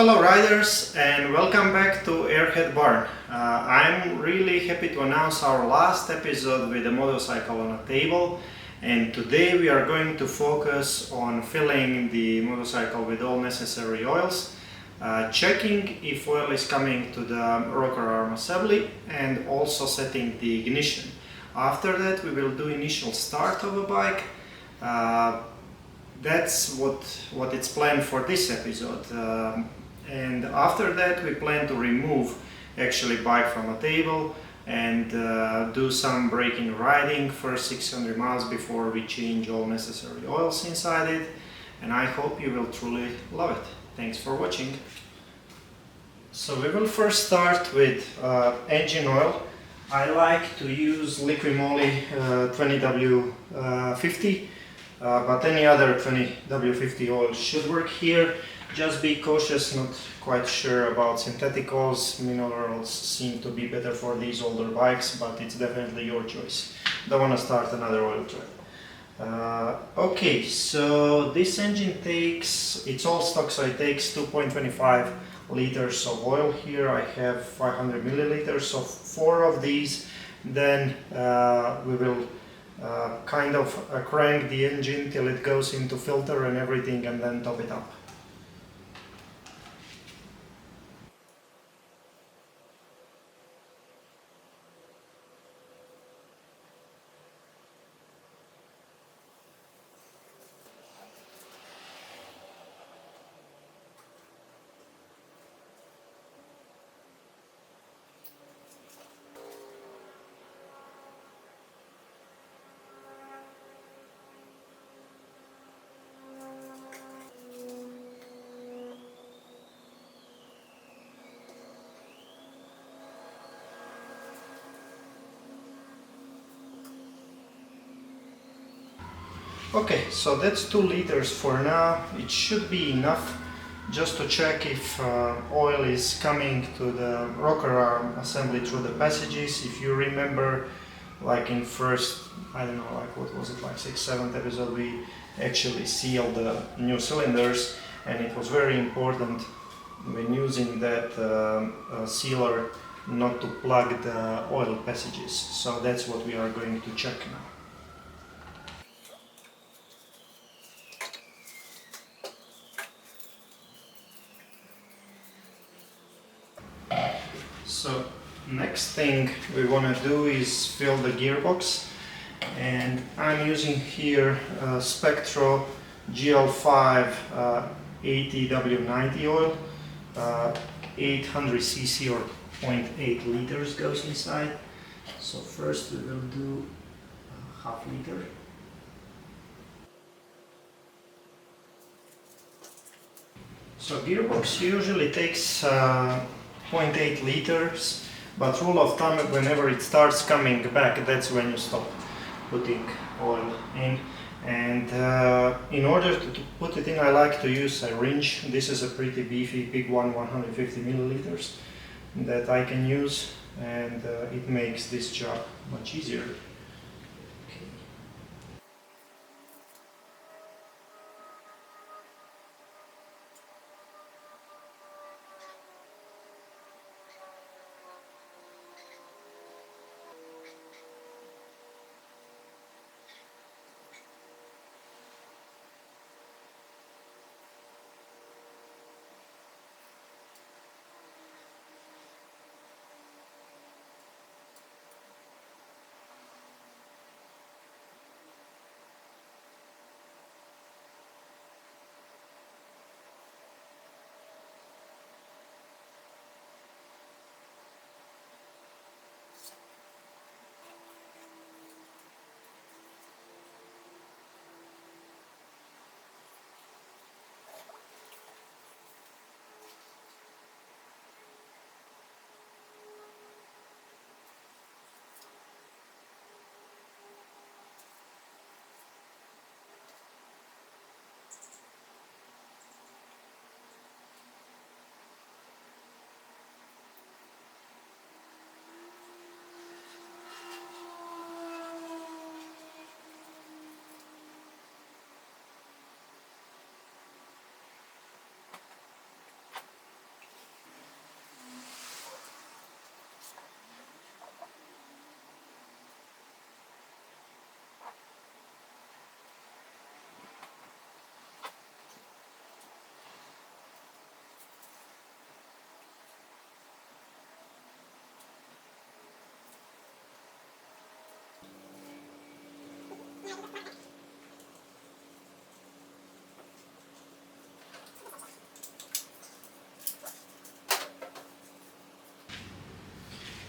fellow riders, and welcome back to Airhead Barn. I'm really happy to announce our last episode with a motorcycle on a table, and today we are going to focus on filling the motorcycle with all necessary oils, checking if oil is coming to the rocker arm assembly, and also setting the ignition. After that we will do initial start of a bike. That's what it's planned for this episode, and after that we plan to remove actually bike from a table and do some braking riding for 600 miles before we change all necessary oils inside it, and I hope you will truly love it. Thanks for watching. So we will first start with engine oil. I like to use Liqui Moly 20W50. But any other 20W50 oil should work here. Just be cautious, not quite sure about synthetic oils. Minerals seem to be better for these older bikes, but it's definitely your choice. Don't want to start another oil trip. Okay, so this engine takes, it's all stock, so it takes 2.25 liters of oil. Here I have 500 milliliters, so 4 of these. Then we will kind of crank the engine till it goes into filter and everything, and then top it up. Okay, so that's 2 liters for now. It should be enough just to check if oil is coming to the rocker arm assembly through the passages. If you remember, like in first, I don't know, like what was it, like 6th, 7th episode, we actually sealed the new cylinders, and it was very important when using that sealer not to plug the oil passages. So that's what we are going to check now. So next thing we want to do is fill the gearbox, and I'm using here Spectro GL5 80W90 oil. 800cc or 0.8 liters goes inside. So first we will do half liter. So gearbox usually takes 0.8 liters, but rule of thumb, whenever it starts coming back, that's when you stop putting oil in. And in order to put it in, I like to use a wrench. This is a pretty beefy, big one, 150 milliliters, that I can use, and it makes this job much easier.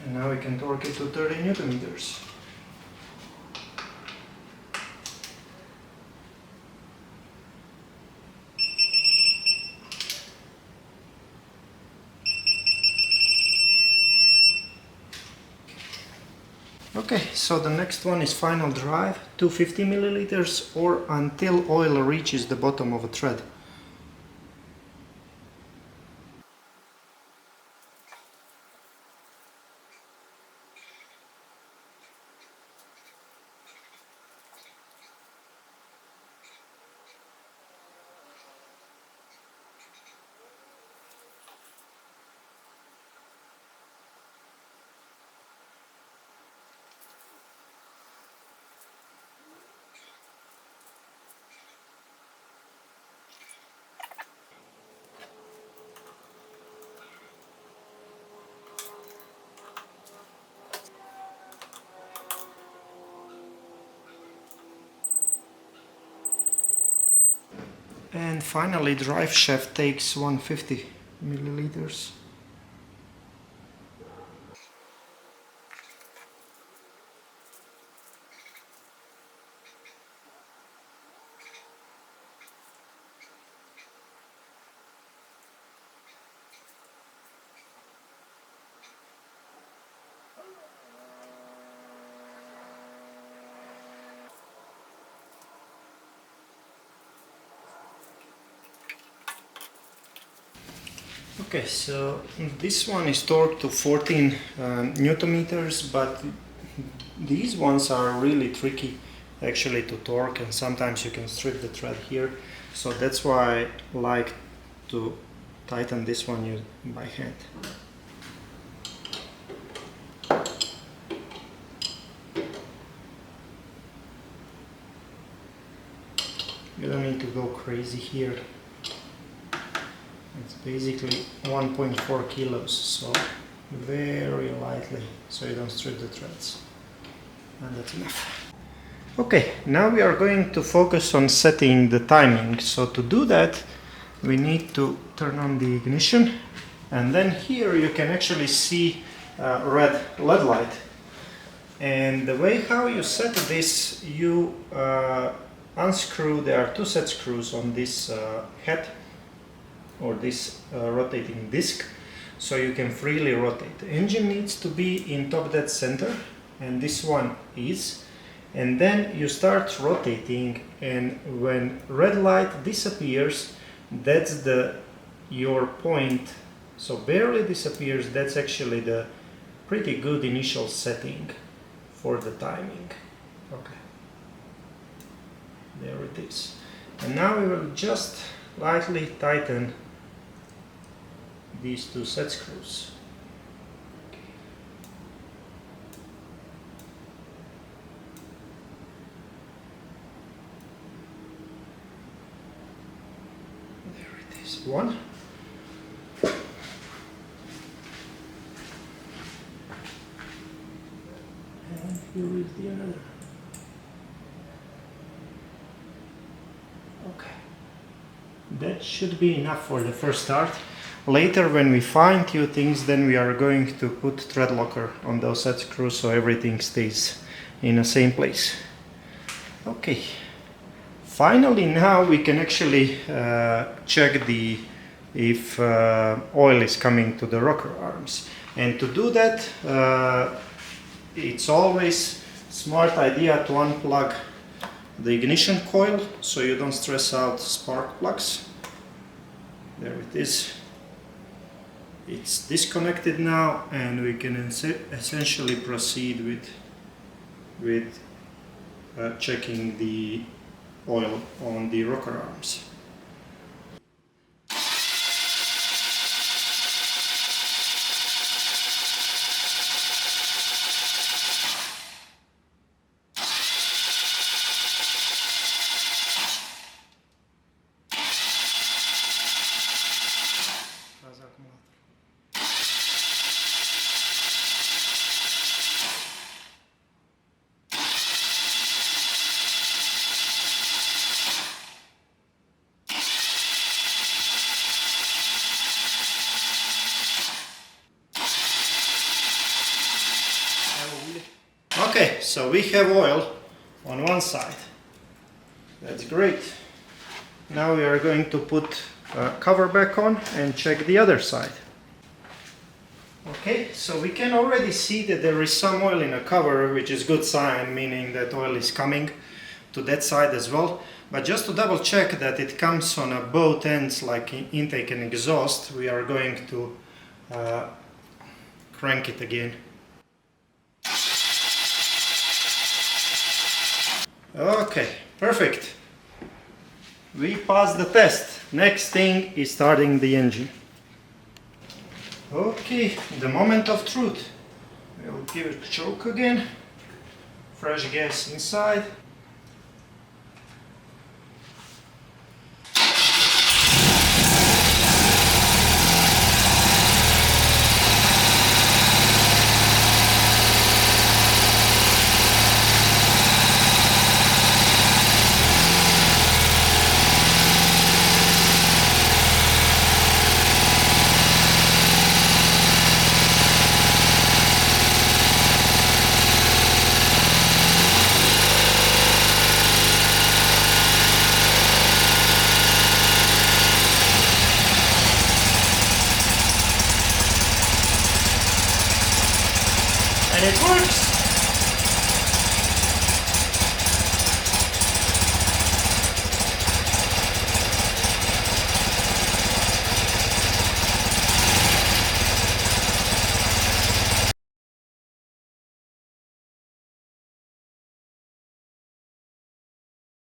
And now we can torque it to 30 Newton meters. Okay, so the next one is final drive, 250 milliliters or until oil reaches the bottom of a thread. And finally, drive shaft takes 150 milliliters. Okay, so this one is torqued to 14 Newton meters, but these ones are really tricky actually to torque, and sometimes you can strip the thread here. So that's why I like to tighten this one by hand. You don't need to go crazy here. It's basically 1.4 kilos, so very lightly, so you don't strip the threads. And that's enough. Okay, now we are going to focus on setting the timing. So to do that, we need to turn on the ignition, and then here you can actually see red LED light. And the way how you set this, you unscrew, there are two set screws on this head, or this rotating disc, so you can freely rotate. The engine needs to be in top dead center, and this one is. And then you start rotating, and when red light disappears, that's your point. So barely disappears, that's actually the pretty good initial setting for the timing. Okay, there it is. And now we will just lightly tighten these two set screws. There it is, one. And here is the other. Okay. That should be enough for the first start. Later, when we fine-tune things, then we are going to put thread locker on those set screws so everything stays in the same place. Okay. Finally, now we can actually check if oil is coming to the rocker arms. And to do that, it's always a smart idea to unplug the ignition coil so you don't stress out spark plugs. There it is. It's disconnected now, and we can essentially proceed with checking the oil on the rocker arms. Okay, so we have oil on one side. That's great. Now we are going to put cover back on and check the other side. Okay, so we can already see that there is some oil in the cover, which is good sign, meaning that oil is coming to that side as well. But just to double check that it comes on both ends, like intake and exhaust, we are going to crank it again. Okay, perfect. We passed the test. Next thing is starting the engine. Okay, the moment of truth. We'll give it a choke again. Fresh gas inside. And it works!